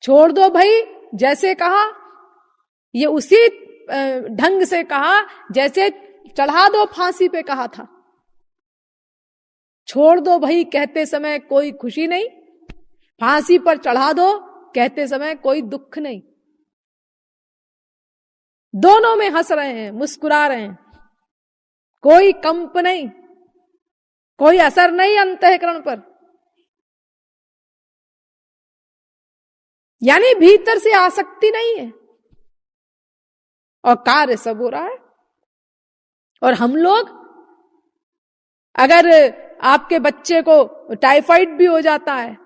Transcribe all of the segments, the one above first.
छोड़ दो भाई, जैसे कहा, ये उसी ढंग से कहा जैसे चढ़ा दो फांसी पे कहा था। छोड़ दो भाई कहते समय कोई खुशी नहीं, फांसी पर चढ़ा दो कहते समय कोई दुख नहीं। दोनों में हंस रहे हैं, मुस्कुरा रहे हैं, कोई कंप नहीं, कोई असर नहीं अंतःकरण पर। यानी भीतर से आसक्ति नहीं है और कार्य सब हो रहा है। और हम लोग, अगर आपके बच्चे को टाइफाइड भी हो जाता है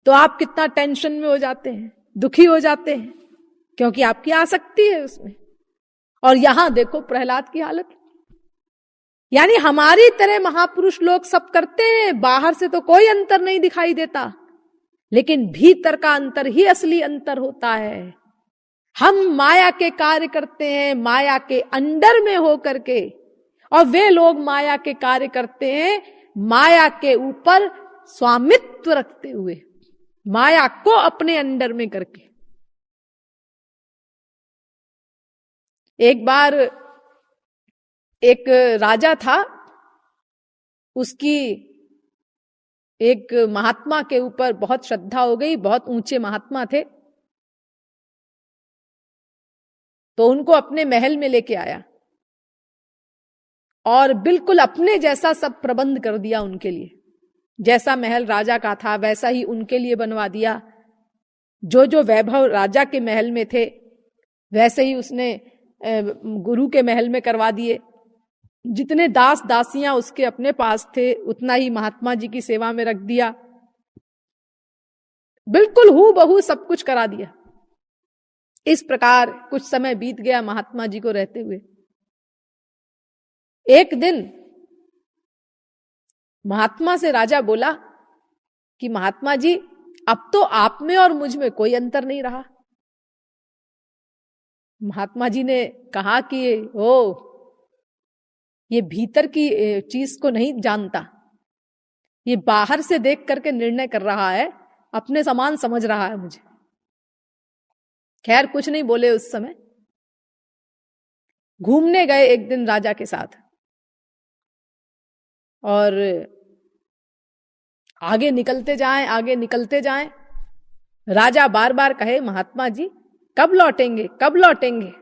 तो आप कितना टेंशन में हो जाते हैं, दुखी हो जाते हैं, क्योंकि आपकी आसक्ति है उसमें। और यहां देखो प्रहलाद की हालत। यानी हमारी तरह महापुरुष लोग सब करते हैं, बाहर से तो कोई अंतर नहीं दिखाई देता, लेकिन भीतर का अंतर ही असली अंतर होता है। हम माया के कार्य करते हैं, माया के अंडर में होकर के, और वे लोग माया के कार्य करते हैं माया के ऊपर स्वामित्व रखते हुए, माया को अपने अंडर में करके। एक बार एक राजा था, उसकी एक महात्मा के ऊपर बहुत श्रद्धा हो गई, बहुत ऊंचे महात्मा थे, तो उनको अपने महल में लेके आया और बिल्कुल अपने जैसा सब प्रबंध कर दिया उनके लिए। जैसा महल राजा का था वैसा ही उनके लिए बनवा दिया। जो जो वैभव राजा के महल में थे वैसे ही उसने गुरु के महल में करवा दिए। जितने दास दासियां उसके अपने पास थे उतना ही महात्मा जी की सेवा में रख दिया। बिल्कुल हूबहू सब कुछ करा दिया। इस प्रकार कुछ समय बीत गया महात्मा जी को रहते हुए। एक दिन महात्मा से राजा बोला कि महात्मा जी, अब तो आप में और मुझ में कोई अंतर नहीं रहा। महात्मा जी ने कहा कि ये भीतर की चीज को नहीं जानता, ये बाहर से देख करके निर्णय कर रहा है, अपने समान समझ रहा है मुझे। खैर कुछ नहीं बोले उस समय। घूमने गए एक दिन राजा के साथ और आगे निकलते जाएं, आगे निकलते जाएं। राजा बार बार कहे, महात्मा जी कब लौटेंगे, कब लौटेंगे।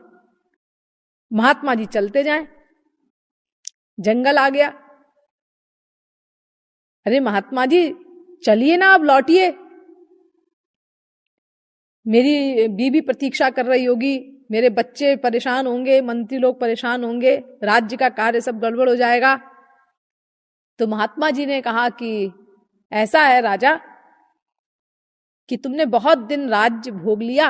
महात्मा जी चलते जाएं। जंगल आ गया। अरे महात्मा जी चलिए ना, अब लौटिए, मेरी बीवी प्रतीक्षा कर रही होगी, मेरे बच्चे परेशान होंगे, मंत्री लोग परेशान होंगे, राज्य का कार्य सब गड़बड़ हो जाएगा। तो महात्मा जी ने कहा कि ऐसा है राजा कि तुमने बहुत दिन राज्य भोग लिया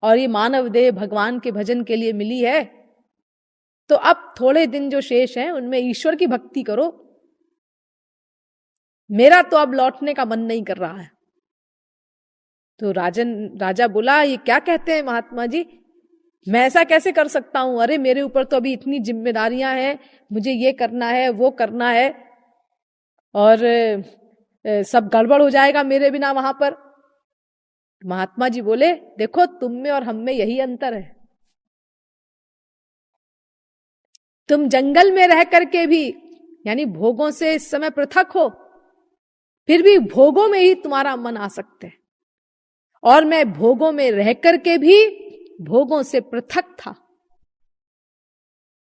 और ये मानव देह भगवान के भजन के लिए मिली है, तो अब थोड़े दिन जो शेष हैं उनमें ईश्वर की भक्ति करो। मेरा तो अब लौटने का मन नहीं कर रहा है। तो राजा बोला, ये क्या कहते हैं महात्मा जी, मैं ऐसा कैसे कर सकता हूं। अरे मेरे ऊपर तो अभी इतनी जिम्मेदारियां हैं, मुझे ये करना है, वो करना है, और सब गड़बड़ हो जाएगा मेरे बिना वहां पर। महात्मा जी बोले, देखो तुम में और हम में यही अंतर है। तुम जंगल में रह करके भी, यानी भोगों से इस समय पृथक हो, फिर भी भोगों में ही तुम्हारा मन आ सकता है, और मैं भोगों में रह करके भी भोगों से पृथक था।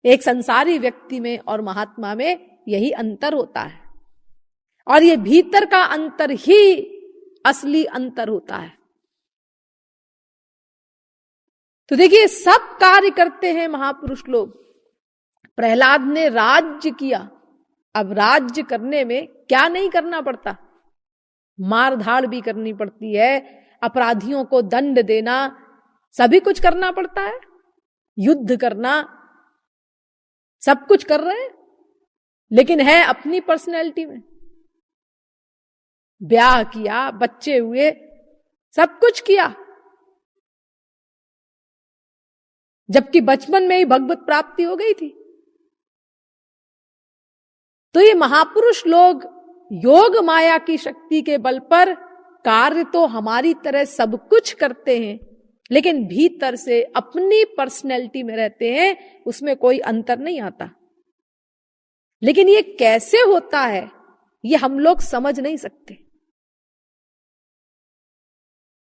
एक संसारी व्यक्ति में और महात्मा में यही अंतर होता है, और ये भीतर का अंतर ही असली अंतर होता है। तो देखिए सब कार्य करते हैं महापुरुष लोग। प्रहलाद ने राज्य किया, अब राज्य करने में क्या नहीं करना पड़ता, मार धाड़ भी करनी पड़ती है, अपराधियों को दंड देना, सभी कुछ करना पड़ता है, युद्ध करना, सब कुछ कर रहे हैं, लेकिन है अपनी पर्सनैलिटी में। ब्याह किया, बच्चे हुए, सब कुछ किया, जबकि बचपन में ही भगवत प्राप्ति हो गई थी। तो ये महापुरुष लोग योग माया की शक्ति के बल पर कार्य तो हमारी तरह सब कुछ करते हैं, लेकिन भीतर से अपनी पर्सनैलिटी में रहते हैं, उसमें कोई अंतर नहीं आता। लेकिन ये कैसे होता है ये हम लोग समझ नहीं सकते,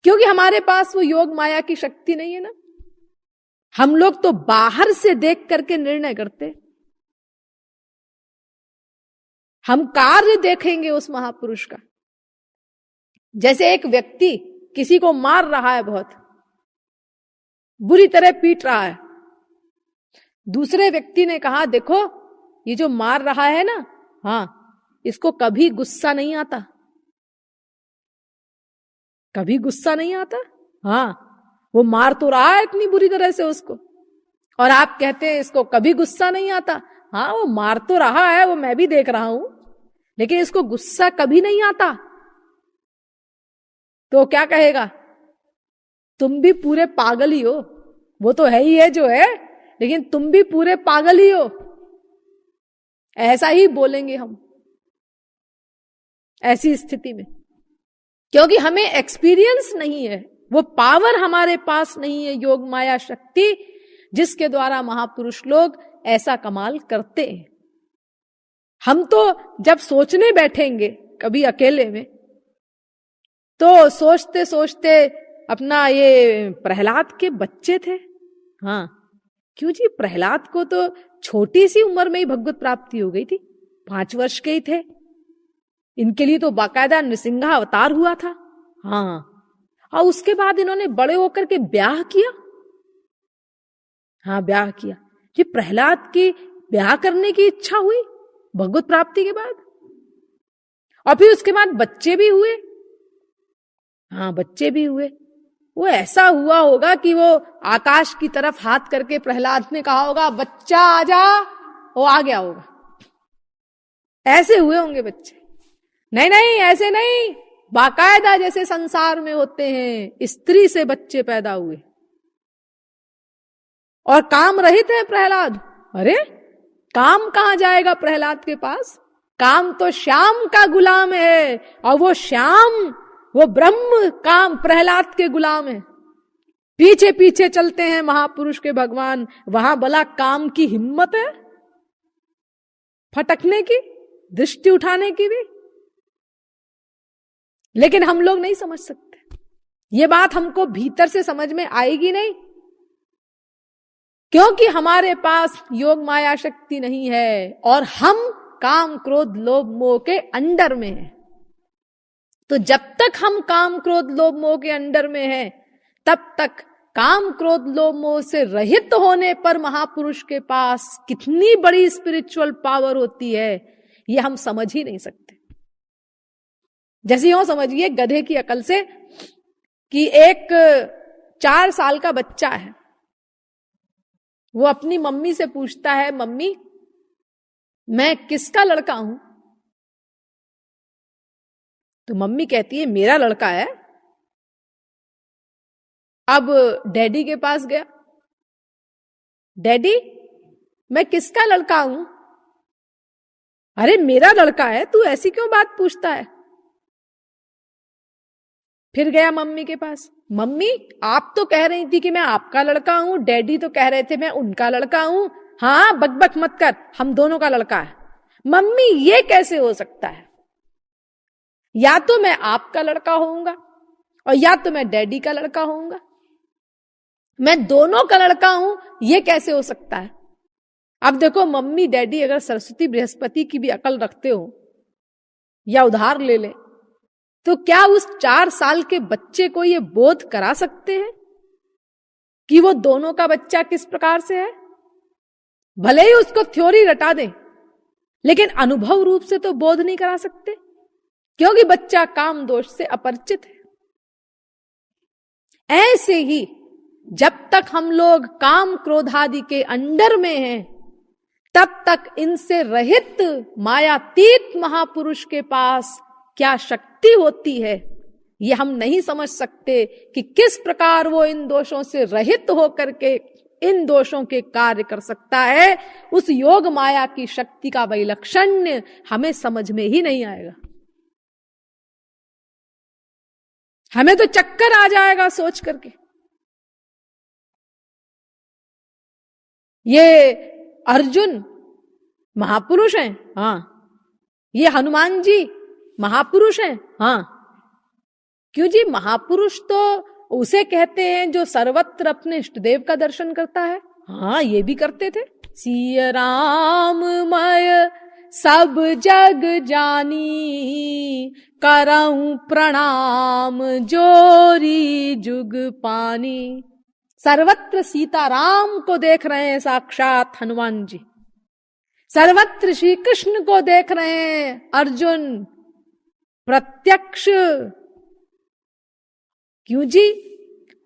क्योंकि हमारे पास वो योग माया की शक्ति नहीं है ना। हम लोग तो बाहर से देख करके निर्णय करते, हम कार्य देखेंगे उस महापुरुष का। जैसे एक व्यक्ति किसी को मार रहा है, बहुत बुरी तरह पीट रहा है, दूसरे व्यक्ति ने कहा देखो ये जो मार रहा है ना, हाँ इसको कभी गुस्सा नहीं आता, कभी गुस्सा नहीं आता, हाँ वो मार तो रहा है इतनी बुरी तरह से उसको, और आप कहते हैं इसको कभी गुस्सा नहीं आता। हाँ वो मार तो रहा है, वो मैं भी देख रहा हूं, लेकिन इसको गुस्सा कभी नहीं आता। तो क्या कहेगा, तुम भी पूरे पागल ही हो, वो तो है ही है जो है, लेकिन तुम भी पूरे पागल ही हो, ऐसा ही बोलेंगे हम ऐसी स्थिति में, क्योंकि हमें एक्सपीरियंस नहीं है, वो पावर हमारे पास नहीं है, योग माया शक्ति जिसके द्वारा महापुरुष लोग ऐसा कमाल करते हैं। हम तो जब सोचने बैठेंगे कभी अकेले में, तो सोचते सोचते अपना ये प्रहलाद के बच्चे थे, हाँ क्यों जी, प्रहलाद को तो छोटी सी उम्र में ही भगवत प्राप्ति हो गई थी, 5 वर्ष के ही थे, इनके लिए तो बाकायदा नृसिंह अवतार हुआ था। हाँ, और उसके बाद इन्होंने बड़े होकर के ब्याह किया, हाँ ब्याह किया। ये प्रहलाद की ब्याह करने की इच्छा हुई भगवत प्राप्ति के बाद, और फिर उसके बाद बच्चे भी हुए, हाँ बच्चे भी हुए। वो ऐसा हुआ होगा कि वो आकाश की तरफ हाथ करके प्रहलाद ने कहा होगा बच्चा आजा, वो आ गया होगा, ऐसे हुए होंगे बच्चे। नहीं नहीं ऐसे नहीं, बाकायदा जैसे संसार में होते हैं, स्त्री से बच्चे पैदा हुए, और काम रहित है प्रहलाद। अरे काम कहां जाएगा प्रहलाद के पास, काम तो श्याम का गुलाम है, और वो श्याम वो ब्रह्म काम प्रहलाद के गुलाम है। पीछे पीछे चलते हैं महापुरुष के भगवान, वहां भला काम की हिम्मत है फटकने की, दृष्टि उठाने की भी। लेकिन हम लोग नहीं समझ सकते, ये बात हमको भीतर से समझ में आएगी नहीं, क्योंकि हमारे पास योग माया शक्ति नहीं है, और हम काम क्रोध लोभ मोह के अंडर में हैं। तो जब तक हम काम क्रोध लोभ मोह के अंडर में हैं, तब तक काम क्रोध लोभ मोह से रहित होने पर महापुरुष के पास कितनी बड़ी स्पिरिचुअल पावर होती है, ये हम समझ ही नहीं सकते। जैसे यूं समझिए गधे की अकल से कि एक 4 साल का बच्चा है, वो अपनी मम्मी से पूछता है मम्मी मैं किसका लड़का हूं, तो मम्मी कहती है मेरा लड़का है। अब डैडी के पास गया, डैडी मैं किसका लड़का हूं, अरे मेरा लड़का है, तू ऐसी क्यों बात पूछता है। फिर गया मम्मी के पास, मम्मी आप तो कह रही थी कि मैं आपका लड़का हूं, डैडी तो कह रहे थे मैं उनका लड़का हूं, हाँ बकबक मत कर, हम दोनों का लड़का है। मम्मी ये कैसे हो सकता है, या तो मैं आपका लड़का होऊंगा और या तो मैं डैडी का लड़का होऊंगा, मैं दोनों का लड़का हूं, ये कैसे हो सकता है। अब देखो मम्मी डैडी अगर सरस्वती बृहस्पति की भी अकल रखते हो या उधार ले ले, तो क्या उस 4 साल के बच्चे को ये बोध करा सकते हैं कि वो दोनों का बच्चा किस प्रकार से है। भले ही उसको थ्योरी रटा दें, लेकिन अनुभव रूप से तो बोध नहीं करा सकते, क्योंकि बच्चा काम दोष से अपरिचित है। ऐसे ही जब तक हम लोग काम क्रोधादि के अंडर में हैं, तब तक इनसे रहित मायातीत महापुरुष के पास क्या शक्ति होती है, ये हम नहीं समझ सकते कि किस प्रकार वो इन दोषों से रहित होकर के इन दोषों के कार्य कर सकता है। उस योग माया की शक्ति का वैलक्षण्य हमें समझ में ही नहीं आएगा। हमें तो चक्कर आ जाएगा सोच करके। ये अर्जुन महापुरुष हैं, हाँ। ये हनुमान जी महापुरुष हैं, हाँ। क्यों जी? महापुरुष तो उसे कहते हैं जो सर्वत्र अपने इष्टदेव का दर्शन करता है। हाँ, ये भी करते थे। सिय राममय सब जग जानी, करऊं प्रणाम जोरी जुग पानी। सर्वत्र सीताराम को देख रहे हैं साक्षात हनुमान जी, सर्वत्र श्री कृष्ण को देख रहे हैं अर्जुन प्रत्यक्ष। क्यों जी?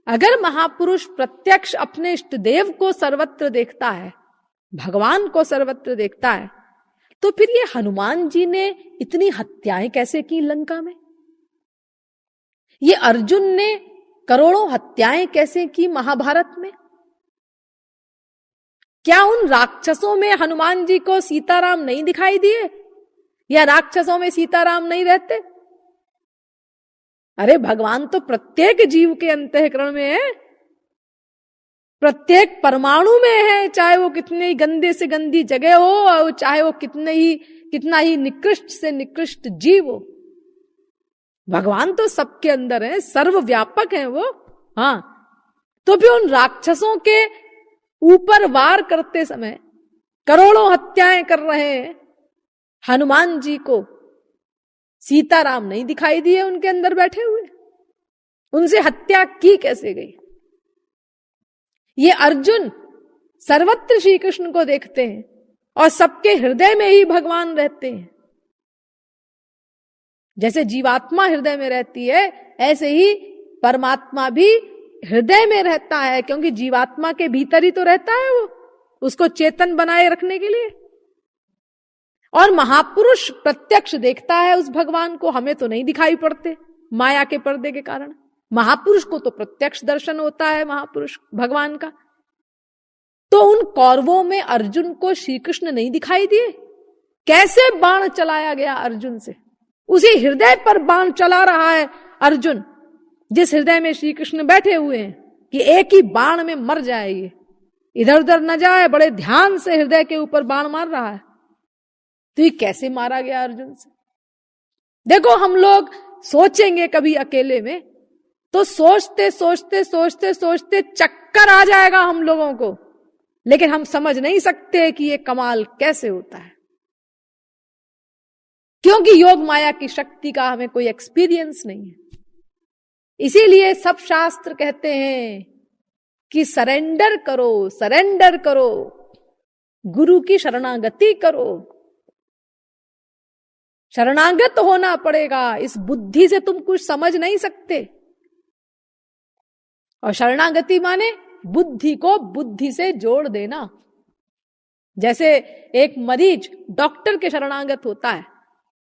अगर महापुरुष प्रत्यक्ष अपने इष्ट देव को सर्वत्र देखता है, भगवान को सर्वत्र देखता है, तो फिर ये हनुमान जी ने इतनी हत्याएं कैसे की लंका में? ये अर्जुन ने करोड़ों हत्याएं कैसे की महाभारत में? क्या उन राक्षसों में हनुमान जी को सीताराम नहीं दिखाई दिए, या राक्षसों में सीताराम नहीं रहते? अरे भगवान तो प्रत्येक जीव के अंतःकरण में है, प्रत्येक परमाणु में है, चाहे वो कितने ही गंदे से गंदी जगह हो, और चाहे वो कितना ही निकृष्ट से निकृष्ट जीव हो, भगवान तो सबके अंदर है, सर्वव्यापक है वो। हाँ, तो भी उन राक्षसों के ऊपर वार करते समय करोड़ों हत्याएं कर रहे हैं हनुमान जी को सीताराम नहीं दिखाई दिए उनके अंदर बैठे हुए? उनसे हत्या की कैसे गई? ये अर्जुन सर्वत्र श्री कृष्ण को देखते हैं और सबके हृदय में ही भगवान रहते हैं। जैसे जीवात्मा हृदय में रहती है, ऐसे ही परमात्मा भी हृदय में रहता है, क्योंकि जीवात्मा के भीतर ही तो रहता है वो, उसको चेतन बनाए रखने के लिए। और महापुरुष प्रत्यक्ष देखता है उस भगवान को, हमें तो नहीं दिखाई पड़ते माया के पर्दे के कारण। महापुरुष को तो प्रत्यक्ष दर्शन होता है महापुरुष भगवान का। तो उन कौरवों में अर्जुन को श्री कृष्ण नहीं दिखाई दिए? कैसे बाण चलाया गया अर्जुन से? उसी हृदय पर बाण चला रहा है अर्जुन, जिस हृदय में श्री कृष्ण बैठे हुए हैं, कि एक ही बाण में मर जाए, ये इधर उधर न जाए, बड़े ध्यान से हृदय के ऊपर बाण मार रहा है। तो ये कैसे मारा गया अर्जुन से? देखो, हम लोग सोचेंगे कभी अकेले में, तो सोचते सोचते सोचते सोचते चक्कर आ जाएगा हम लोगों को, लेकिन हम समझ नहीं सकते कि ये कमाल कैसे होता है, क्योंकि योग माया की शक्ति का हमें कोई एक्सपीरियंस नहीं है। इसीलिए सब शास्त्र कहते हैं कि सरेंडर करो, सरेंडर करो, गुरु की शरणागति करो। शरणागत होना पड़ेगा, इस बुद्धि से तुम कुछ समझ नहीं सकते। और शरणागति माने बुद्धि को बुद्धि से जोड़ देना। जैसे एक मरीज डॉक्टर के शरणागत होता है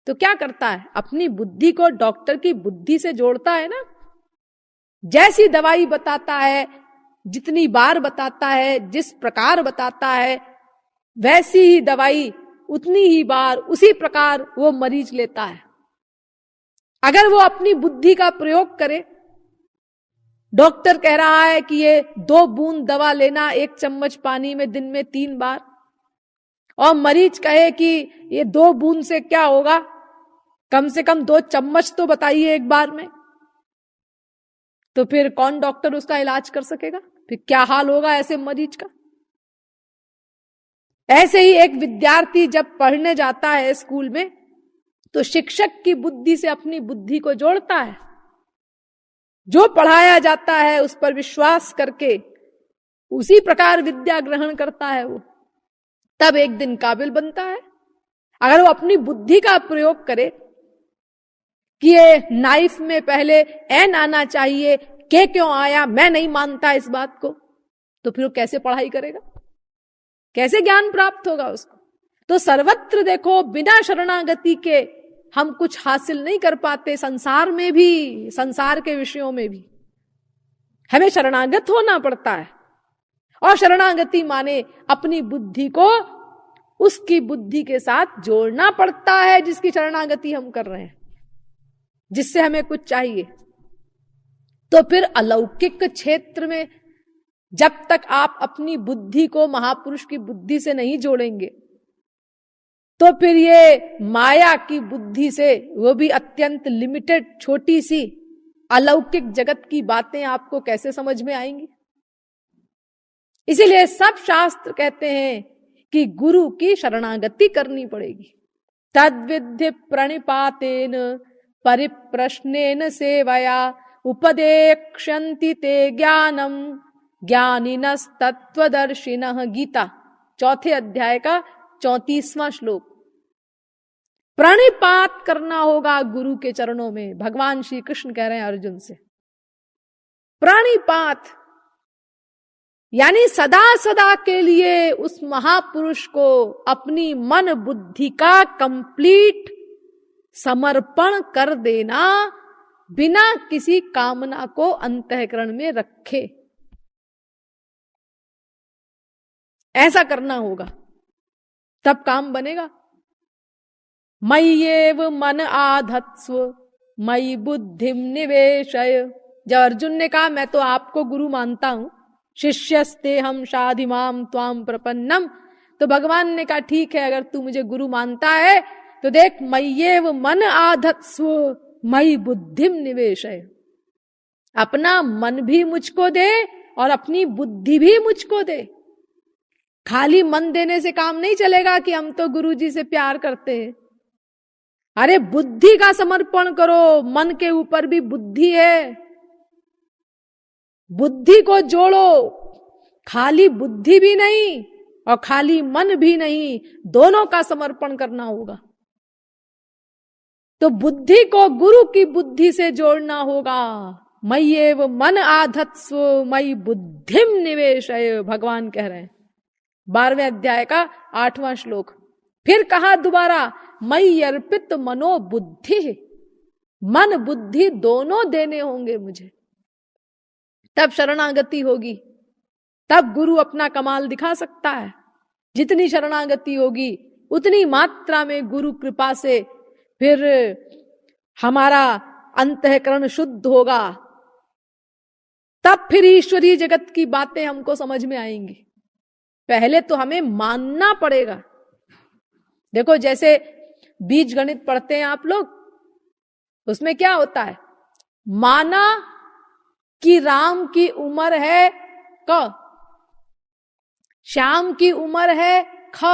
तो क्या करता है? अपनी बुद्धि को डॉक्टर की बुद्धि से जोड़ता है ना। जैसी दवाई बताता है, जितनी बार बताता है, जिस प्रकार बताता है, वैसी ही दवाई उतनी ही बार उसी प्रकार वो मरीज लेता है। अगर वो अपनी बुद्धि का प्रयोग करे, डॉक्टर कह रहा है कि ये 2 बूंद दवा लेना 1 चम्मच पानी में दिन में 3 बार, और मरीज कहे कि ये 2 बूंद से क्या होगा, कम से कम 2 चम्मच तो बताइए एक बार में, तो फिर कौन डॉक्टर उसका इलाज कर सकेगा? फिर क्या हाल होगा ऐसे मरीज का? ऐसे ही एक विद्यार्थी जब पढ़ने जाता है स्कूल में, तो शिक्षक की बुद्धि से अपनी बुद्धि को जोड़ता है, जो पढ़ाया जाता है उस पर विश्वास करके उसी प्रकार विद्या ग्रहण करता है वो, तब एक दिन काबिल बनता है। अगर वो अपनी बुद्धि का प्रयोग करे कि ये नाइफ में पहले एन आना चाहिए, के क्यों आया, मैं नहीं मानता इस बात को, तो फिर वो कैसे पढ़ाई करेगा? कैसे ज्ञान प्राप्त होगा उसको? तो सर्वत्र देखो, बिना शरणागति के हम कुछ हासिल नहीं कर पाते। संसार में भी, संसार के विषयों में भी हमें शरणागत होना पड़ता है। और शरणागति माने अपनी बुद्धि को उसकी बुद्धि के साथ जोड़ना पड़ता है, जिसकी शरणागति हम कर रहे हैं, जिससे हमें कुछ चाहिए। तो फिर अलौकिक क्षेत्र में जब तक आप अपनी बुद्धि को महापुरुष की बुद्धि से नहीं जोड़ेंगे, तो फिर ये माया की बुद्धि से, वो भी अत्यंत लिमिटेड छोटी सी अलौकिक जगत की बातें आपको कैसे समझ में आएंगी। इसीलिए सब शास्त्र कहते हैं कि गुरु की शरणागति करनी पड़ेगी। तद्विधि प्रणिपातेन परिप्रश्नेन सेवया उपदेक्ष्यन्ति ते ज्ञानम ज्ञानिनस्तत्वदर्शिनः। गीता 4 अध्याय का 34वां श्लोक। प्रणिपात करना होगा गुरु के चरणों में। भगवान श्री कृष्ण कह रहे हैं अर्जुन से, प्रणिपात यानी सदा सदा के लिए उस महापुरुष को अपनी मन बुद्धि का कंप्लीट समर्पण कर देना, बिना किसी कामना को अंतःकरण में रखे। ऐसा करना होगा, तब काम बनेगा। मय्येव मन आधत्स्व मयि बुद्धिम निवेशय। जब अर्जुन ने कहा मैं तो आपको गुरु मानता हूं, शिष्यस्ते हम शाधिमाम त्वाम प्रपन्नम, तो भगवान ने कहा ठीक है, अगर तू मुझे गुरु मानता है तो देख, मय्येव मन आधत्स्व मयि बुद्धिम निवेशय। अपना मन भी मुझको दे और अपनी बुद्धि भी मुझको दे। खाली मन देने से काम नहीं चलेगा कि हम तो गुरु जी से प्यार करते हैं। अरे बुद्धि का समर्पण करो, मन के ऊपर भी बुद्धि है, बुद्धि को जोड़ो। खाली बुद्धि भी नहीं और खाली मन भी नहीं, दोनों का समर्पण करना होगा। तो बुद्धि को गुरु की बुद्धि से जोड़ना होगा। मय्येव मन आधत्स्व मयि बुद्धिम निवेशय, भगवान कह रहे हैं 12वें अध्याय का 8वां श्लोक। फिर कहा दोबारा, मयि अर्पित मनो बुद्धि, मन बुद्धि दोनों देने होंगे मुझे, तब शरणागति होगी, तब गुरु अपना कमाल दिखा सकता है। जितनी शरणागति होगी उतनी मात्रा में गुरु कृपा से फिर हमारा अंतःकरण शुद्ध होगा, तब फिर ईश्वरीय जगत की बातें हमको समझ में आएंगी। पहले तो हमें मानना पड़ेगा। देखो जैसे बीज गणित पढ़ते हैं आप लोग, उसमें क्या होता है, माना कि राम की उम्र है क, श्याम की उम्र है ख।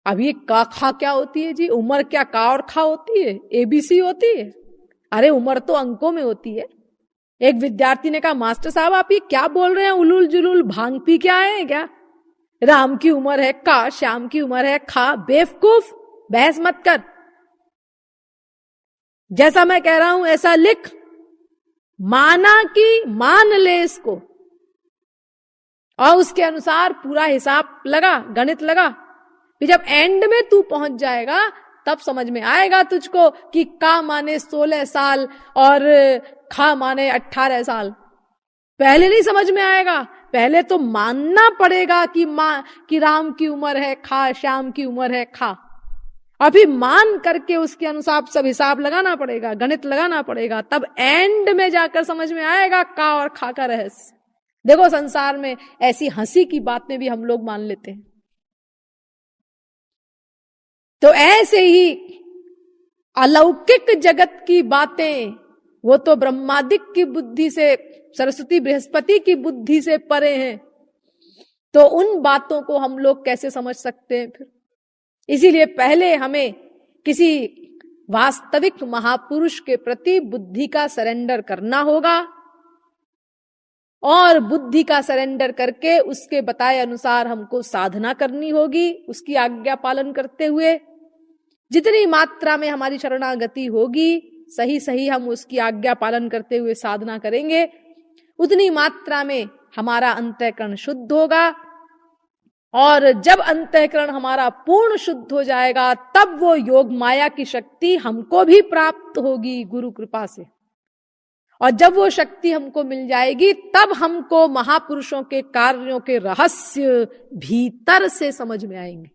अब ये का खा क्या होती है जी? उम्र क्या का और खा होती है? एबीसी होती है? अरे उम्र तो अंकों में होती है। एक विद्यार्थी ने कहा, मास्टर साहब आप ये क्या बोल रहे हैं, उलूल जुलूल भांग पी के आए हैं क्या? राम की उम्र है का, श्याम की उम्र है खा। बेवकूफ, बहस मत कर। जैसा मैं कह रहा हूं ऐसा लिख, माना कि मान ले इसको, और उसके अनुसार पूरा हिसाब लगा, गणित लगा। फिर जब एंड में तू पहुंच जाएगा तब समझ में आएगा तुझको कि का माने 16 साल और खा माने 18 साल। पहले नहीं समझ में आएगा, पहले तो मानना पड़ेगा कि राम की उम्र है खा, श्याम की उम्र है खा। अभी मान करके उसके अनुसार सब हिसाब लगाना पड़ेगा, गणित लगाना पड़ेगा, तब एंड में जाकर समझ में आएगा का और खा का रहस्य। देखो संसार में ऐसी हंसी की बातें भी हम लोग मान लेते हैं। तो ऐसे ही अलौकिक जगत की बातें, वो तो ब्रह्मादिक की बुद्धि से, सरस्वती बृहस्पति की बुद्धि से परे हैं, तो उन बातों को हम लोग कैसे समझ सकते हैं फिर? इसीलिए पहले हमें किसी वास्तविक महापुरुष के प्रति बुद्धि का सरेंडर करना होगा, और बुद्धि का सरेंडर करके उसके बताए अनुसार हमको साधना करनी होगी, उसकी आज्ञा पालन करते हुए। जितनी मात्रा में हमारी शरणागति होगी, सही सही हम उसकी आज्ञा पालन करते हुए साधना करेंगे, उतनी मात्रा में हमारा अंतःकरण शुद्ध होगा। और जब अंतःकरण हमारा पूर्ण शुद्ध हो जाएगा, तब वो योग माया की शक्ति हमको भी प्राप्त होगी गुरु कृपा से। और जब वो शक्ति हमको मिल जाएगी, तब हमको महापुरुषों के कार्यों के रहस्य भीतर से समझ में आएंगे,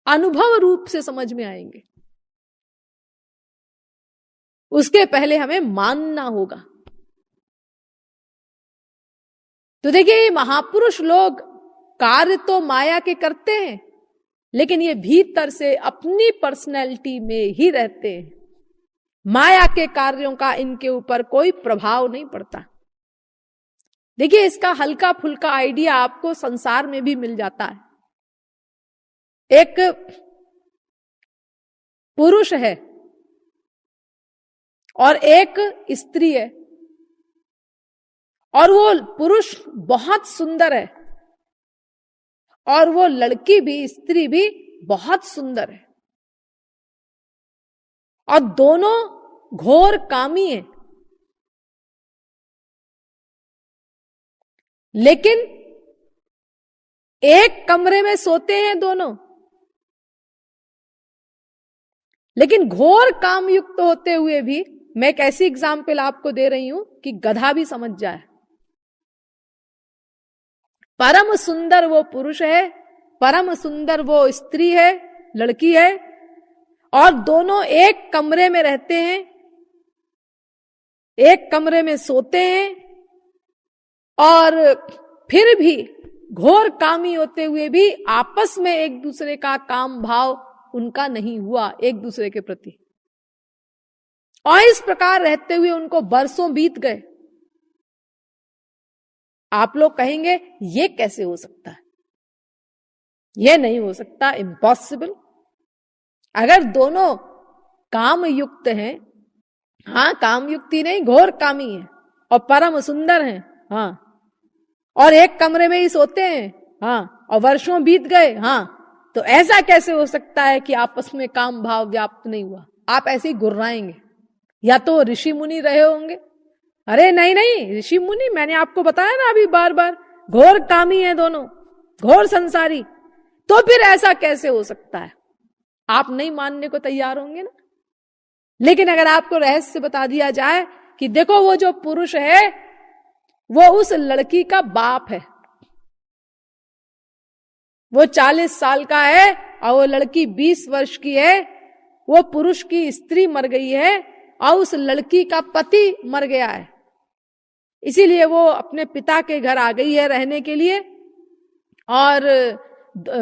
अनुभव रूप से समझ में आएंगे। उसके पहले हमें मानना होगा। तो देखिए, ये महापुरुष लोग कार्य तो माया के करते हैं, लेकिन ये भीतर से अपनी पर्सनैलिटी में ही रहते हैं। माया के कार्यों का इनके ऊपर कोई प्रभाव नहीं पड़ता। देखिए, इसका हल्का फुल्का आइडिया आपको संसार में भी मिल जाता है। एक पुरुष है और एक स्त्री है, और वो पुरुष बहुत सुंदर है और वो लड़की भी, स्त्री भी बहुत सुंदर है, और दोनों घोर कामी हैं। लेकिन एक कमरे में सोते हैं दोनों, लेकिन घोर काम युक्त होते हुए भी, मैं एक ऐसी एग्जाम्पल आपको दे रही हूं कि गधा भी समझ जाए। परम सुंदर वो पुरुष है, परम सुंदर वो स्त्री है, लड़की है, और दोनों एक कमरे में रहते हैं, एक कमरे में सोते हैं, और फिर भी घोर कामी होते हुए भी आपस में एक दूसरे का काम भाव उनका नहीं हुआ एक दूसरे के प्रति। और इस प्रकार रहते हुए उनको बरसों बीत गए। आप लोग कहेंगे ये कैसे हो सकता है? ये नहीं हो सकता, इम्पॉसिबल। अगर दोनों काम युक्त हैं, हाँ, काम युक्ति नहीं, घोर कामी है और परम सुंदर हैं, हाँ, और एक कमरे में ही सोते हैं, हाँ, और वर्षों बीत गए, हाँ, तो ऐसा कैसे हो सकता है कि आपस में काम भाव व्याप्त नहीं हुआ? आप ऐसे ही गुर्राएंगे, या तो ऋषि मुनि रहे होंगे। अरे नहीं नहीं, ऋषि मुनि, मैंने आपको बताया ना अभी बार बार, घोर कामी है दोनों, घोर संसारी, तो फिर ऐसा कैसे हो सकता है? आप नहीं मानने को तैयार होंगे ना। लेकिन अगर आपको रहस्य बता दिया जाए कि देखो, वो जो पुरुष है वो उस लड़की का बाप है, वो 40 साल का है और वो लड़की 20 वर्ष की है, वो पुरुष की स्त्री मर गई है और उस लड़की का पति मर गया है, इसीलिए वो अपने पिता के घर आ गई है रहने के लिए, और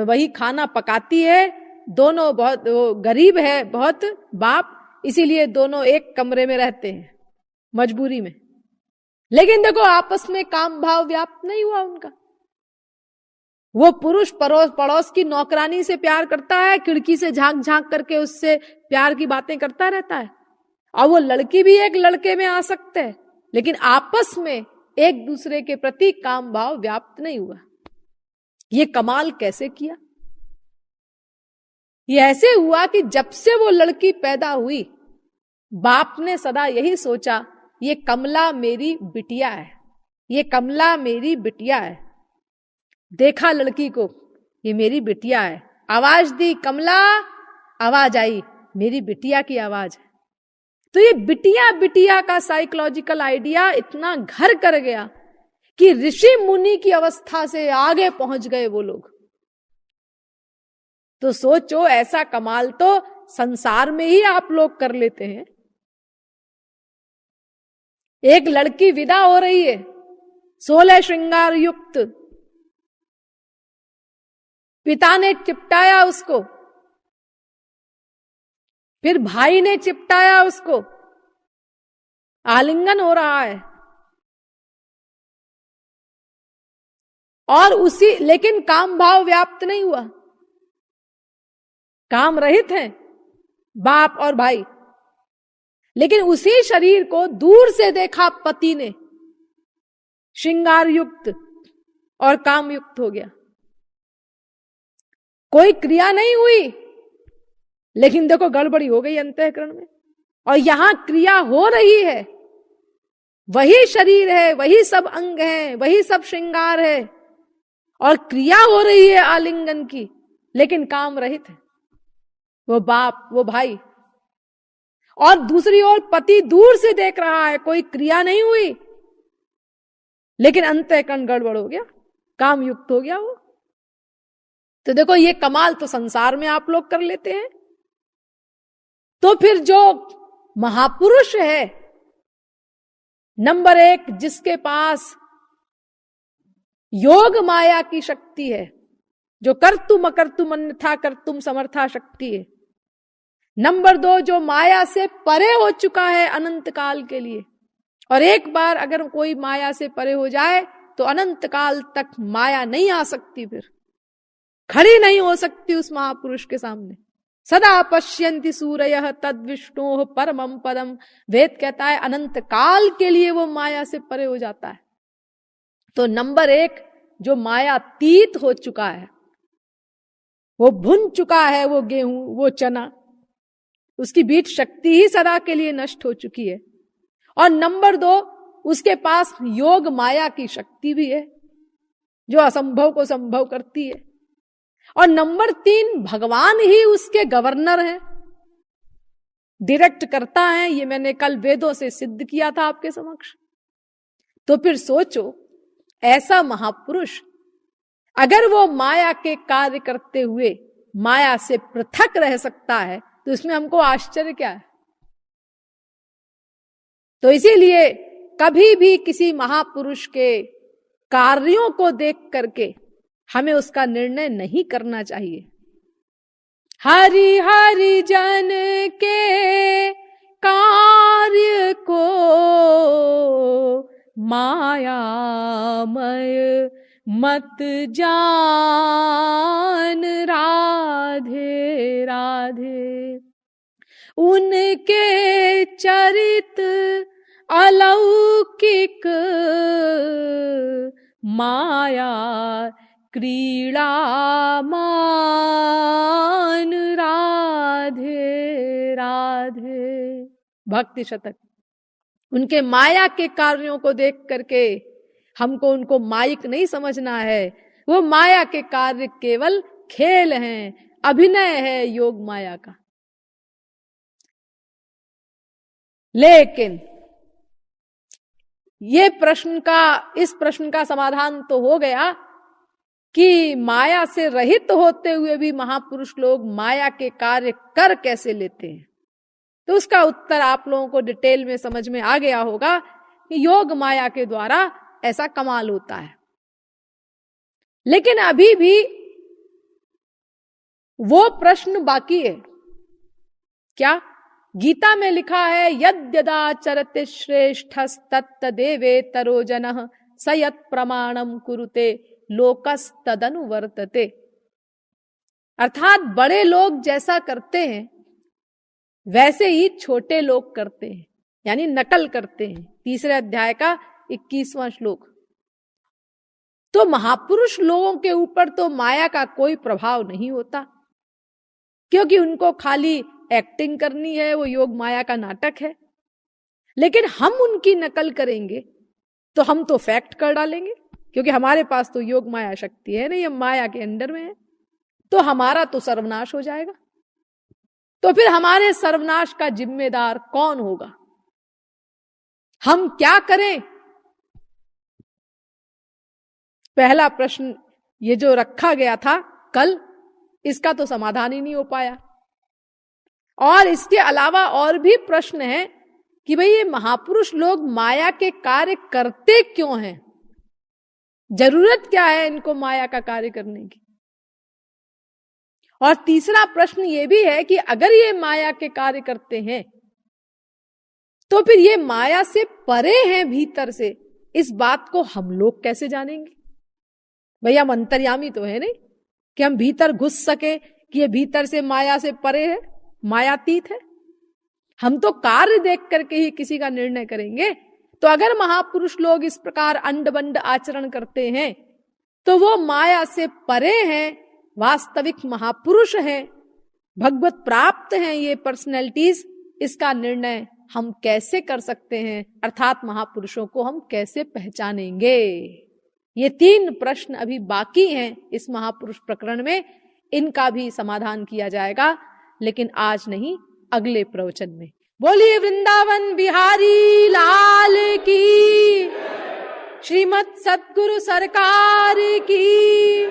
वही खाना पकाती है। दोनों बहुत गरीब है बहुत बाप, इसीलिए दोनों एक कमरे में रहते हैं मजबूरी में। लेकिन देखो, आपस में काम भाव व्याप्त नहीं हुआ उनका। वो पुरुष पड़ोस की नौकरानी से प्यार करता है, खिड़की से झांक झांक करके उससे प्यार की बातें करता रहता है, और वो लड़की भी एक लड़के में आसक्त है, लेकिन आपस में एक दूसरे के प्रति काम भाव व्याप्त नहीं हुआ। ये कमाल कैसे किया? ये ऐसे हुआ कि जब से वो लड़की पैदा हुई, बाप ने सदा यही सोचा, ये कमला मेरी बिटिया है, ये कमला मेरी बिटिया है। देखा लड़की को, ये मेरी बिटिया है, आवाज दी कमला, आवाज आई, मेरी बिटिया की आवाज है। तो ये बिटिया बिटिया का साइकोलॉजिकल आइडिया इतना घर कर गया कि ऋषि मुनि की अवस्था से आगे पहुंच गए वो लोग। तो सोचो, ऐसा कमाल तो संसार में ही आप लोग कर लेते हैं। एक लड़की विदा हो रही है 16 श्रृंगार युक्त, पिता ने चिपटाया उसको, फिर भाई ने चिपटाया उसको, आलिंगन हो रहा है, और लेकिन काम भाव व्याप्त नहीं हुआ, काम रहित हैं बाप और भाई। लेकिन उसी शरीर को दूर से देखा पति ने, श्रृंगार युक्त और काम युक्त हो गया। कोई क्रिया नहीं हुई, लेकिन देखो गड़बड़ी हो गई अंतःकरण में। और यहां क्रिया हो रही है, वही शरीर है, वही सब अंग है, वही सब श्रृंगार है, और क्रिया हो रही है आलिंगन की, लेकिन काम रहित है वो बाप, वो भाई। और दूसरी ओर पति दूर से देख रहा है, कोई क्रिया नहीं हुई, लेकिन अंतःकरण गड़बड़ हो गया, काम युक्त हो गया वो। तो देखो, ये कमाल तो संसार में आप लोग कर लेते हैं। तो फिर जो महापुरुष है नंबर 1, जिसके पास योग माया की शक्ति है, जो कर्तुम अकर्तुम अन्यथा कर्तुम समर्था शक्ति है। नंबर 2, जो माया से परे हो चुका है अनंत काल के लिए, और एक बार अगर कोई माया से परे हो जाए तो अनंत काल तक माया नहीं आ सकती, फिर खड़ी नहीं हो सकती उस महापुरुष के सामने। सदा पश्यन्ति सूरयः तद विष्णोः परमं पदम, वेद कहता है अनंत काल के लिए वो माया से परे हो जाता है। तो नंबर 1, जो मायातीत हो चुका है, वो भुन चुका है, वो गेहूं, वो चना, उसकी बीज शक्ति ही सदा के लिए नष्ट हो चुकी है। और नंबर 2, उसके पास योग माया की शक्ति भी है, जो असंभव को संभव करती है। और नंबर 3, भगवान ही उसके गवर्नर हैं, डायरेक्ट करता है। ये मैंने कल वेदों से सिद्ध किया था आपके समक्ष। तो फिर सोचो, ऐसा महापुरुष अगर वो माया के कार्य करते हुए माया से पृथक रह सकता है, तो इसमें हमको आश्चर्य क्या है। तो इसीलिए कभी भी किसी महापुरुष के कार्यों को देख करके हमें उसका निर्णय नहीं करना चाहिए। हरि हरि जन के कार्य को मायामय मत जान, राधे राधे। उनके चरित अलौकिक, माया क्रीड़ा मान, राधे राधे। भक्ति शतक। उनके माया के कार्यों को देख करके हमको उनको मायिक नहीं समझना है। वो माया के कार्य केवल खेल हैं, अभिनय है योग माया का। लेकिन इस प्रश्न का समाधान तो हो गया कि माया से रहित होते हुए भी महापुरुष लोग माया के कार्य कर कैसे लेते हैं। तो उसका उत्तर आप लोगों को डिटेल में समझ में आ गया होगा कि योग माया के द्वारा ऐसा कमाल होता है। लेकिन अभी भी वो प्रश्न बाकी है। क्या? गीता में लिखा है, यद्यदाचरते श्रेष्ठस्तत्तदेवेतरो जनः स यत् प्रमाणम कुरुते लोकस्तदनुवर्तते। अर्थात बड़े लोग जैसा करते हैं वैसे ही छोटे लोग करते हैं, यानी नकल करते हैं। 3 अध्याय का 21वां श्लोक। तो महापुरुष लोगों के ऊपर तो माया का कोई प्रभाव नहीं होता, क्योंकि उनको खाली एक्टिंग करनी है, वो योग माया का नाटक है। लेकिन हम उनकी नकल करेंगे तो हम तो फैक्ट कर डालेंगे, क्योंकि हमारे पास तो योग माया शक्ति है नहीं, हम माया के अंडर में है। तो हमारा तो सर्वनाश हो जाएगा। तो फिर हमारे सर्वनाश का जिम्मेदार कौन होगा? हम क्या करें? पहला प्रश्न ये जो रखा गया था कल, इसका तो समाधान ही नहीं हो पाया। और इसके अलावा और भी प्रश्न है कि भाई ये महापुरुष लोग माया के कार्य करते क्यों हैं? जरूरत क्या है इनको माया का कार्य करने की? और तीसरा प्रश्न ये भी है कि अगर ये माया के कार्य करते हैं तो फिर ये माया से परे हैं भीतर से, इस बात को हम लोग कैसे जानेंगे? भैया हम अंतर्यामी तो है नहीं कि हम भीतर घुस सके कि ये भीतर से माया से परे है, मायातीत है। हम तो कार्य देख करके ही किसी का निर्णय करेंगे। तो अगर महापुरुष लोग इस प्रकार अंड-बंड आचरण करते हैं तो वो माया से परे हैं, वास्तविक महापुरुष हैं, भगवत प्राप्त हैं ये पर्सनैलिटीज। इसका निर्णय हम कैसे कर सकते हैं? अर्थात महापुरुषों को हम कैसे पहचानेंगे? ये 3 प्रश्न अभी बाकी हैं इस महापुरुष प्रकरण में। इनका भी समाधान किया जाएगा, लेकिन आज नहीं, अगले प्रवचन में। बोलिए वृंदावन बिहारी लाल की, श्रीमद् सद्गुरु सरकार की।